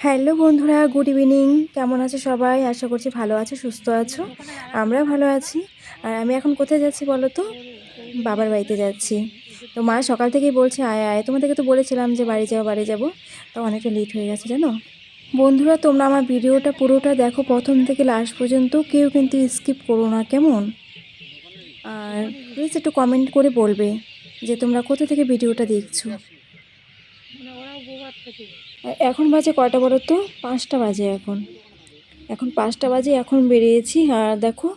Hello বন্ধুরা, good evening. কেমন আছে সবাই? আশা করছি ভালো আছো, সুস্থ আছো। আমরা ভালো আছি। আর আমি এখন কোথায় যাচ্ছি বলো তো? বাবার বাড়িতে যাচ্ছি। তো মা সকাল থেকেই বলছে আয় আয়, তোমাদেরকে তো বলেছিলাম যে বাড়ি যাবো বাড়ি যাবো, তো অনেকটা লেট হয়ে গেছে জানো। বন্ধুরা, তোমরা আমার ভিডিওটা পুরোটা দেখো, প্রথম থেকে লাস্ট পর্যন্ত, কেউ কিন্তু স্কিপ করো না, কেমন? আর প্লিজ একটু কমেন্ট করে বলবে যে তোমরা কোথা থেকে ভিডিওটা দেখছো। এখন বাজে কয়টা বলো তো? 5টা বাজে। এখন 5টা বাজে, এখন বেরিয়েছি। আর দেখো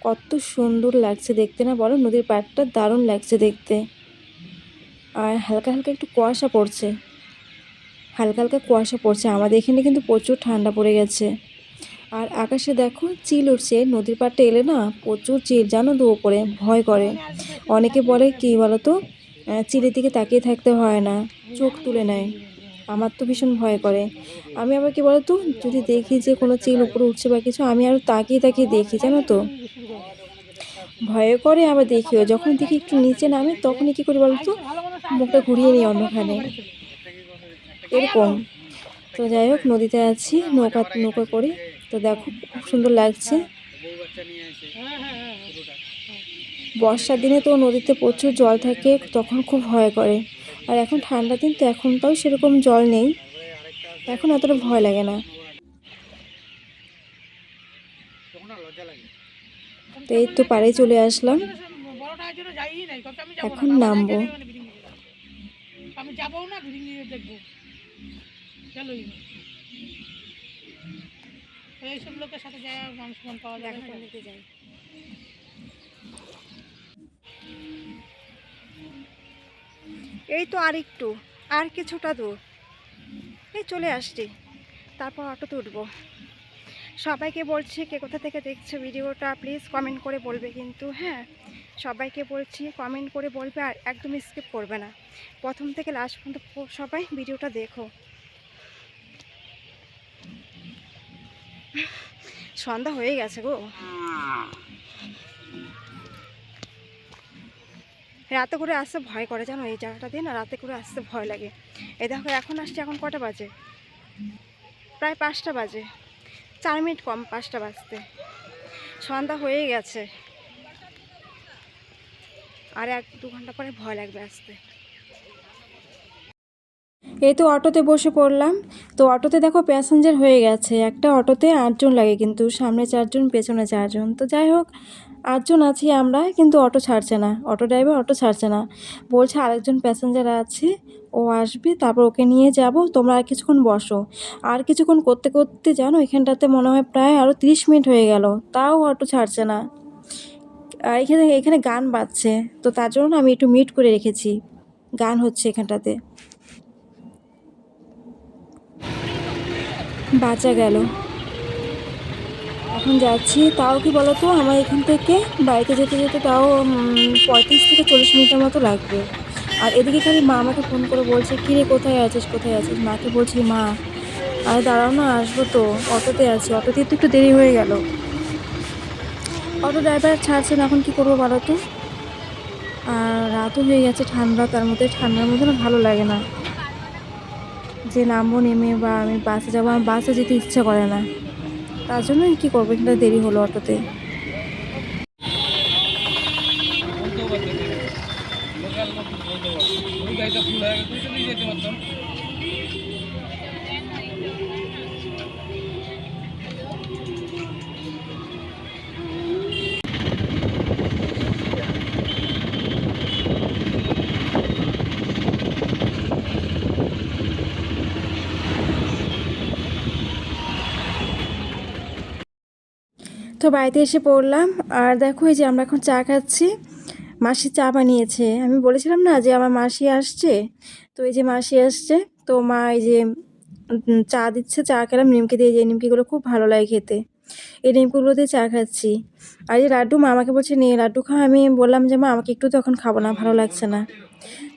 কত সুন্দর লাগছে দেখতে, না বলো? নদীর পাড়টা দারুণ লাগছে দেখতে। আর হালকা হালকা একটু কুয়াশা পড়ছে, হালকা হালকা কুয়াশা পড়ছে। আমাদের এখানে কিন্তু প্রচুর ঠান্ডা পড়ে গেছে। আর আকাশে দেখো চিল উঠছে। নদীর পাড়টা এলে না প্রচুর চিল, জানো তো, ওপরে ভয় করে। অনেকে বলে কি বলো তো, চিলের দিকে তাকিয়ে থাকতে হয় না, চোখ তুলে নেয়। আমার তো ভীষণ ভয় করে। আমি আবার কি বলো তো, যদি দেখি যে কোনো চিল উপরে উঠছে বা কিছু, আমি আরও তাকিয়ে তাকিয়ে দেখি, জানো তো। ভয় করে, আবার দেখিও। যখন দেখি একটু নিচে নামে, তখনই কী করি বলো তো, মুখটা ঘুরিয়ে নিই অন্যখানে, এরকম। তো যাই হোক, নদীতে আছি, নৌকা নৌকা করি। তো দেখো খুব সুন্দর লাগছে। বর্ষার দিনে তো নদীতে প্রচুর জল থাকে, তখন খুব ভয় করে। আর এখন ঠান্ডা দিন, তো এখন তাও সেরকম জল নেই, এখন এতটা ভয় লাগে না। তো এই তো পাড়ে চলে আসলাম, এখন নামবো। এই তো আর একটু, আর কিছুটা দূর, এই চলে আসছি। তারপর অটোতে উঠবো। সবাইকে বলছি, কে কোথা থেকে দেখছো ভিডিওটা প্লিজ কমেন্ট করে বলবে কিন্তু, হ্যাঁ। সবাইকে বলছি কমেন্ট করে বলবে, আর একদম স্কিপ করবে না, প্রথম থেকে লাস্ট পর্যন্ত সবাই ভিডিওটা দেখো। সন্ধ্যা হয়ে গেছে গো। রাতে করে আসতে ভয় করে, জানো, এই জায়গাটা দিয়ে না রাতে করে আসতে ভয় লাগে। এই দেখো এখন আসছি, এখন কটা বাজে? প্রায় 5টা বাজে, 4 মিনিট কম 5টা বাজতে। সন্ধ্যা হয়ে গেছে, আর 1-2 ঘন্টা পরে ভয় লাগবে আসতে। এই তো অটোতে বসে পড়লাম। তো অটোতে দেখো প্যাসেঞ্জার হয়ে গেছে, একটা অটোতে 8জন লাগে, কিন্তু সামনে 4জন, পেছনে 4জন। তো যাই হোক, 8জন আছি আমরা, কিন্তু অটো ছাড়ছে না, অটো ড্রাইভার অটো ছাড়ছে না। বলছে আরেকজন প্যাসেঞ্জার আছে, ও আসবে, তারপর ওকে নিয়ে যাব, তোমরা আর কিছুক্ষণ বসো। আর কিছুক্ষণ করতে করতে জানো, এখানটাতে মনে হয় প্রায় আরও 30 মিনিট হয়ে গেল, তাও অটো ছাড়ছে না। আর এখানে এখানে গান বাজছে, তো তার জন্য আমি একটু মিউট করে রেখেছি, গান হচ্ছে এখানটাতে। বাঁচা গেল। এখন যাচ্ছি, তাও কি বলো তো, আমার এখান থেকে বাড়িতে যেতে যেতে তাও 35 থেকে 40 মিনিটের মতো লাগবে। আর এদিকে খালি মা আমাকে ফোন করে বলছে, কিরে কোথায় আছিস কোথায় আছিস? মাকে বলছি, মা আরে দাঁড়াও না, আসবো তো, অটোতে আছি, অটোতে তো একটু দেরি হয়ে গেল। অটো ড্রাইভার ছাড়ছে না, এখন কী করবো বলো তো। আর রাতও হয়ে গেছে, ঠান্ডা, তার মধ্যে ঠান্ডার মধ্যে না ভালো লাগে না যে নামবো, নেমে বা আমি বাসে যাবো, আমার বাসে যেতে ইচ্ছা করে না। তার জন্যই কী করবো, এখানটা দেরি হলো অটোতে। তো বাড়িতে এসে পড়লাম। আর দেখো, এই যে আমরা এখন চা খাচ্ছি, মাসি চা বানিয়েছে। আমি বলেছিলাম না যে আমার মাসি আসছে, তো এই যে মাসি আসছে, তো মা এই যে চা দিচ্ছে, চা খেলাম নিমকি দিয়ে, যে নিমকিগুলো খুব ভালো লাগে খেতে, এই নিমকিগুলো দিয়ে চা খাচ্ছি। আর এই লাড্ডু, মা আমাকে বলছে নিয়ে লাড্ডু খা, আমি বললাম যে মা আমাকে একটু তো এখন খাবো না, ভালো লাগছে না।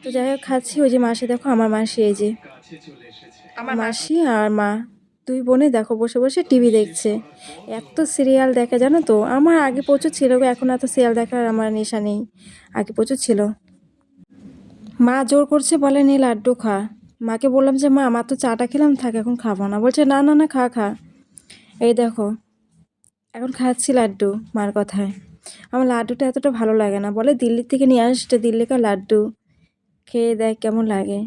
তো যাই হোক খাচ্ছি। ওই যে মাসি, দেখো আমার মাসি, এই যে আমার মাসি আর মা, দুই বোনে দেখো বসে বসে টিভি দেখছে। এত সিরিয়াল দেখে জানো তো, আমার আগে প্রচুর ছিল, এখন এত সিরিয়াল দেখার আমার নেশা নেই, আগে প্রচুর ছিল। মা জোর করছে, বলে নে লাড্ডু খা। মাকে বললাম যে মা আমার তো চাটা খেলাম, থাক এখন খাবো না। বলছে না না না, খা খা। এই দেখো এখন খাচ্ছি লাড্ডু মার কথায়। আমার লাড্ডুটা এতটা ভালো লাগে না, বলে দিল্লি থেকে নিয়ে আসছে দিল্লিকার লাড্ডু, খেয়ে দেখ কেমন লাগে।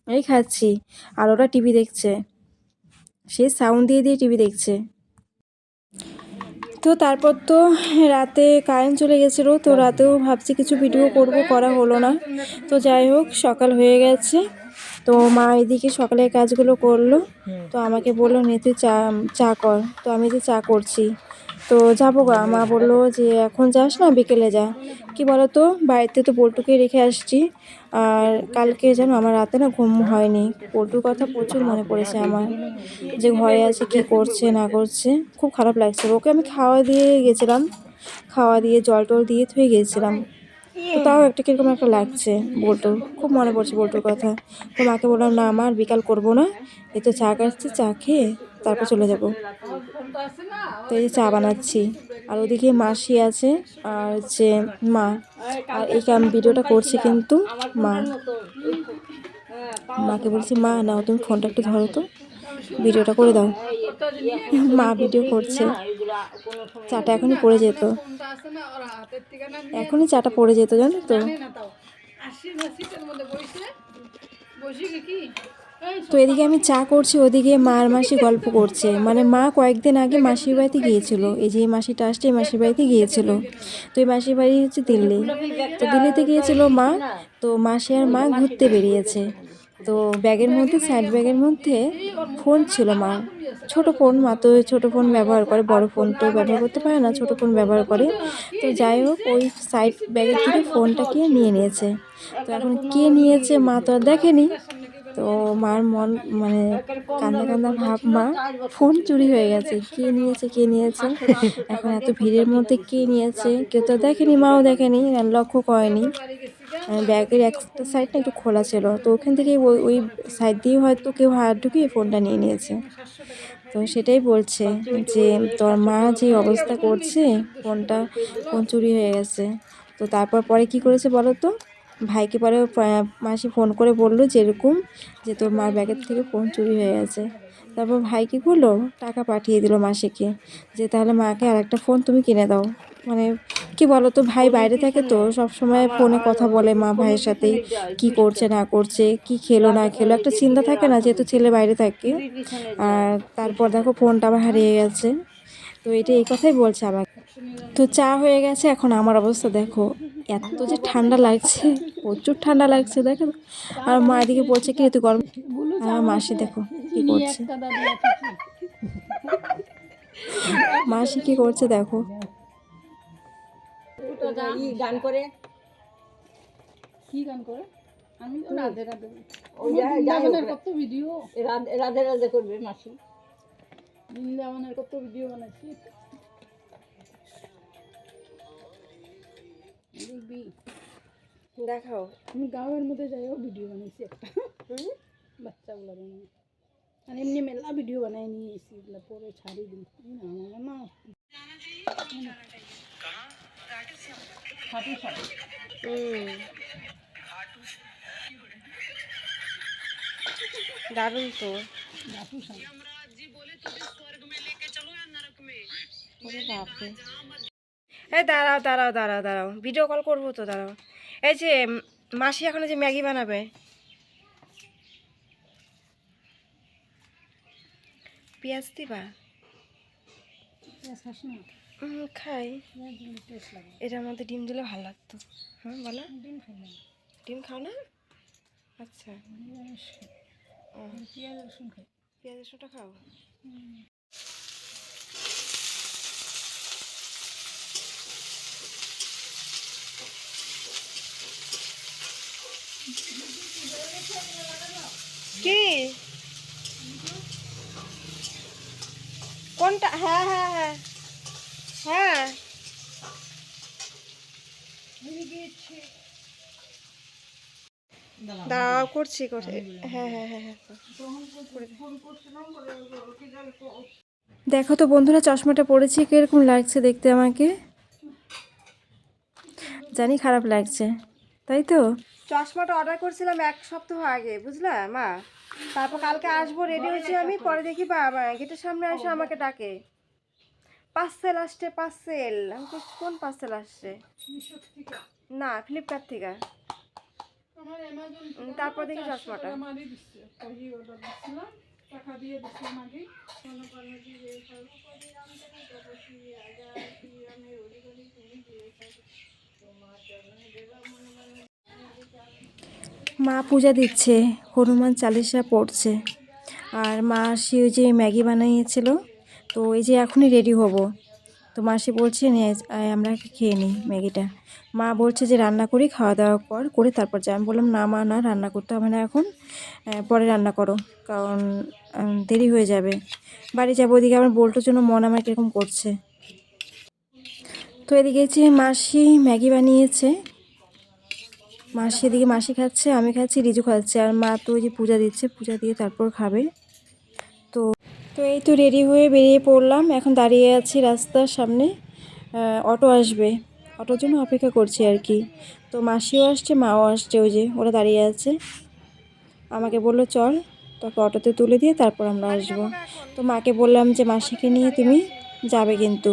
এই খাচ্ছি। আর ওরা টিভি দেখছে, সে সাউন্ড দিয়ে দিয়ে টিভি দেখছে। তো তারপর তো রাতে কারেন্ট চলে গেছিলো, তো রাতেও ভাবছি কিছু ভিডিও করব, করা হলো না। তো যাই হোক সকাল হয়ে গেছে, তো মা এদিকে সকালের কাজগুলো করলো। তো আমাকে বললো নে তুই চা চা কর। তো আমি যে চা করছি, তো যাবো গা। মা বললো যে এখন যাস না, বিকেলে যা। কি বলো তো, বাড়িতে তো বল্টুকে রেখে আসছি। আর কালকে যেন আমার রাতে না ঘুম হয়নি, পল্টুর কথা প্রচুর মনে পড়েছে আমার, যে ঘরে আছে কি করছে না করছে, খুব খারাপ লাগছে। ওকে আমি খাওয়া দিয়ে গেছিলাম, খাওয়া দিয়ে জল টল দিয়ে থুয়ে গিয়েছিলাম, তো তাও একটা কীরকম একটা লাগছে। বল্টু খুব মনে পড়ছে, বল্টুর কথা। তো মাকে বললাম না আমার বিকাল করবো না, এই তো চা খাচ্ছি, চা খেয়ে তারপর চলে যাব। তো এই যে চা বানাচ্ছি, আর ওদিকে মাসি আছে আর হচ্ছে মা, আর এই ভিডিওটা করছে কিন্তু মা। মাকে বলছি মা নাও তুমি ফোনটা একটু ধরো তো, ভিডিওটা করে দাও। মা ভিডিও করছে। চাটা এখনই পড়ে যেত, এখনই চাটা পড়ে যেত জানো তো। তো এদিকে আমি চা করছি, ওদিকে মা আর মাসি গল্প করছে। মানে মা কয়েকদিন আগে মাসির বাড়িতে গিয়েছিল, এই যে এই মাসিটা আসছে এই মাসির বাড়িতে গিয়েছিল। তো এই মাসির বাড়ি হচ্ছে দিল্লি, তো দিল্লিতে গিয়েছিল মা। তো মাসি আর মা ঘুরতে বেরিয়েছে। তো ব্যাগের মধ্যে, সাইড ব্যাগের মধ্যে ফোন ছিল মার, ছোট ফোন। মা তো ছোট ফোন ব্যবহার করে, বড় ফোন তো ব্যবহার করতে পারে না, ছোট ফোন ব্যবহার করে। তো যাই হোক ওই সাইড ব্যাগের থেকে ফোনটাকে নিয়ে নিয়েছে। তো এখন কে নিয়েছে মা তো আর দেখেনি। তো মার মন মানে কান্না কান্না ভাব, মা ফোন চুরি হয়ে গেছে, কে নিয়েছে কে নিয়েছে। এখন এত ভিড়ের মধ্যে কে নিয়েছে কেউ তো দেখেনি, মাও দেখেনি, লক্ষ্য করেনি। ব্যাগের একটা সাইডটা একটু খোলা ছিল, তো ওখান থেকে ওই সাইড দিয়ে হয়তো কেউ হাত ঢুকিয়ে ফোনটা নিয়ে নিয়েছে। তো সেটাই বলছে যে তোর মা যে অবস্থা করছে, ফোন চুরি হয়ে গেছে। তো তারপর পরে কি করেছে বলো তো, ভাইকে পরে মাসি ফোন করে বললো যে এরকম, যে তোর মার ব্যাগের থেকে ফোন চুরি হয়ে গেছে। তারপর ভাই কী করলো, টাকা পাঠিয়ে দিল মাসিকে, যে তাহলে মাকে আরেকটা ফোন তুমি কিনে দাও। মানে কি বলো তো, ভাই বাইরে থাকে তো সব সময় ফোনে কথা বলে মা ভাইয়ের সাথে, কি করছে না করছে, কি খেলো না খেলো, একটা চিন্তা থাকে না, যেহেতু ছেলে বাইরে থাকে। আর তারপর দেখো ফোনটা আবার হারিয়ে গেছে। তো এটা এই কথাই বলছে আমাকে। তো চা হয়ে গেছে, এখন আমার অবস্থা দেখো, এত যে ঠান্ডা লাগছে, প্রচুর ঠান্ডা লাগছে দেখো। আর মা এদিকে বলছে কি তুই গরম, আর মাসি দেখো কি করছে, মাসি কি করছে দেখো। গান করে, কি গান করে? আমি তো রাধে রাধে, ওই বৃন্দাবনের কত ভিডিও, রাধে রাধে করবে মাসি। বৃন্দাবনের কত ভিডিও বানাইছি দেখবি। দেখাও। আমি গাঁয়ের মধ্যে যাইও ভিডিও বানাইছি একটা, বাচ্চাগুলো বানাই, আর এমনি মেলা ভিডিও বানাই নিয়ে এসেছি, এগুলো পরে ছাড়ি দিই না খাটু সাপ। দারুণ তো। খাটু সাপ। এই দাঁড়াও দাঁড়াও দাঁড়াও দাঁড়াও, ভিডিও কল করবো তো, দাঁড়াও। এই যে মাসি এখন যে ম্যাগি বানাবে, পেঁয়াজ দিবা? খাস না? খাই, টেস্ট লাগে। এটার মধ্যে ডিম দিলে ভালো লাগতো। হ্যাঁ বলো। ডিম খাই না। ডিম খাও না? আচ্ছা, পেঁয়াজ রসুন খাই। পেঁয়াজ রসুনটা খাও। কি কোনটা? হ্যাঁ হ্যাঁ হ্যাঁ হ্যাঁ, দাঁড়াও করছি করছি, হ্যাঁ হ্যাঁ হ্যাঁ হ্যাঁ। দেখো তো বন্ধুরা চশমাটা পরেছি, কীরকম লাগছে দেখতে আমাকে, জানি খারাপ লাগছে, তাই তো? চশমাটা অর্ডার করছিলাম 1 সপ্তাহ আগে, বুঝলা মা। তারপর কালকে আসবো, রেডি হয়েছি আমি, পরে দেখি বাবা গেটের সামনে এসে আমাকে ডাকে, পার্সেল আসছে পার্সেল। আমি বলছি, কোন পার্সেল আসছে? না, ফ্লিপকার্ট থেকে। আমার অ্যামাজন তারপর দেখি চশমাটা। আমারই দিচ্ছে, ওই অর্ডার দিচ্ছিলাম, টাকা দিয়ে দিচ্ছিলাম আগে। মনে করেন যে সর্বোপরি রামচন্দ্র তপস্বী রাজা শ্রীরামের অধিকারী তুমি দিয়েছ, তোমার চরণে দেবা মনে মনে। মা পূজা দিচ্ছে, হনুমান চালিসা পড়ছে। আর মাসি ওই যে ম্যাগি বানিয়েছিল, তো এই যে এখনই রেডি হব। তো মাসি বলছে নে আয় আমরা খেয়ে নিই ম্যাগিটা। মা বলছে যে রান্না করি, খাওয়া দাওয়া করে তারপর যাই। আমি বললাম না মা, না রান্না করতে হবে না এখন, পরে রান্না করো, কারণ দেরি হয়ে যাবে। বাড়ি যাবো, ওইদিকে আমার বল্টুর জন্য মন আমার কীরকম করছে। তো এদিকে যে মাসি ম্যাগি বানিয়েছে, মাসি এদিকে মাসি খাচ্ছে, আমি খাচ্ছি, রিজু খাচ্ছে, আর মা তো ওই যে পূজা দিচ্ছে, পূজা দিয়ে তারপর খাবে। তো তো এই তো রেডি হয়ে বেরিয়ে পড়লাম, এখন দাঁড়িয়ে আছি রাস্তার সামনে। অটো আসবে, অটোর জন্য অপেক্ষা করছি আর কি। তো মাসিও আসছে, মাও আসছে, ওই যে ওরা দাঁড়িয়ে আছে। আমাকে বললো চল, তোকে অটোতে তুলে দিয়ে তারপর আমরা আসবো। তো মাকে বললাম যে মাসিকে নিয়ে তুমি যাবে কিন্তু।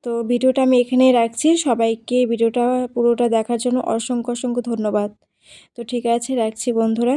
তো ভিডিওটা আমি এখানেই রাখছি, সবাইকে ভিডিওটা পুরোটা দেখার জন্য অসংখ্য অসংখ্য ধন্যবাদ। তো ঠিক আছে, রাখছি বন্ধুরা।